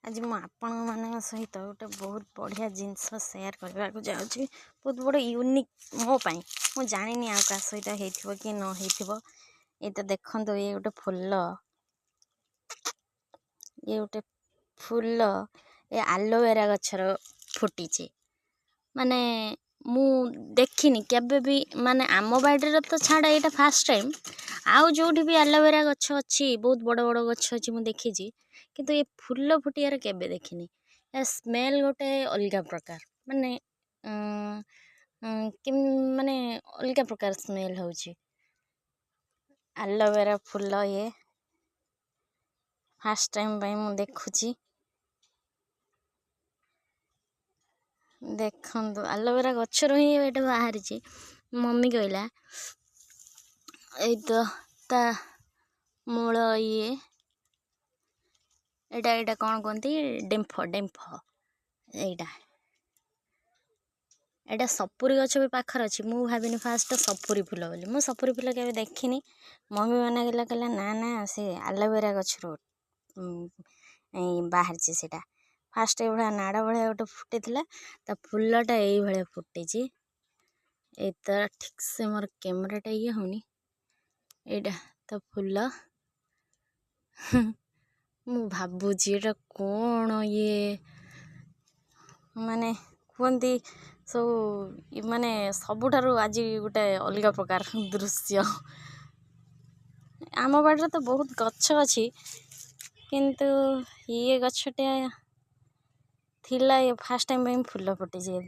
आज मु आपण सहित गोटे बहुत बढ़िया जिनस सेयार करने को जाऊँगी। बहुत बड़ यूनिक मो पाई मु जानी आ सहित हो कि न हो। ये तो देखो ये गोटे फूल ये आलोवेरा गछर फुटी माने मु देखनी केबे भी माने आम बाड़ी तो छाड़ा ये फास्ट टाइम आउ जो भी एलोवेरा गछ अच्छी बहुत बड़ बड़ गछ अच्छी मुझे देखी किंतु ये फूल फुटियार केबे देखनी। स्मेल गोटे अलग प्रकार माने माने अलग प्रकार स्मेल होची एलोवेरा फूल ये फास्ट टाइम भाई मु देखुची। देखो एलोवेरा गचर ही ये बाहरी मम्मी कहला ये ता मूल ये एटा कौन कहते डेम्फ डेम्फ एटा सपुरी गछ भी पाखर अच्छी मु भाविनी फास्ट सपुरी फूल बोली मु सपुरी फूल के देखनी। मम्मी मना कला कहला ना ना से एलोवेरा गछर बाहर सेटा फास्ट ये नाड़ भाया गोटे फुटी ता फूलटा ये फुटी ये तो ठीक से मोर कैमराटा ये होनी एटा तो फूल मु भाबुची एटा कौन ये माने कहती सब माने सबुठारु आज गोटे अलग प्रकार दृश्य। आम बाड़ी तो बहुत गछ अच्छी किंतु ये गछटा थिला ये फास्ट टाइम फूल फुटी ए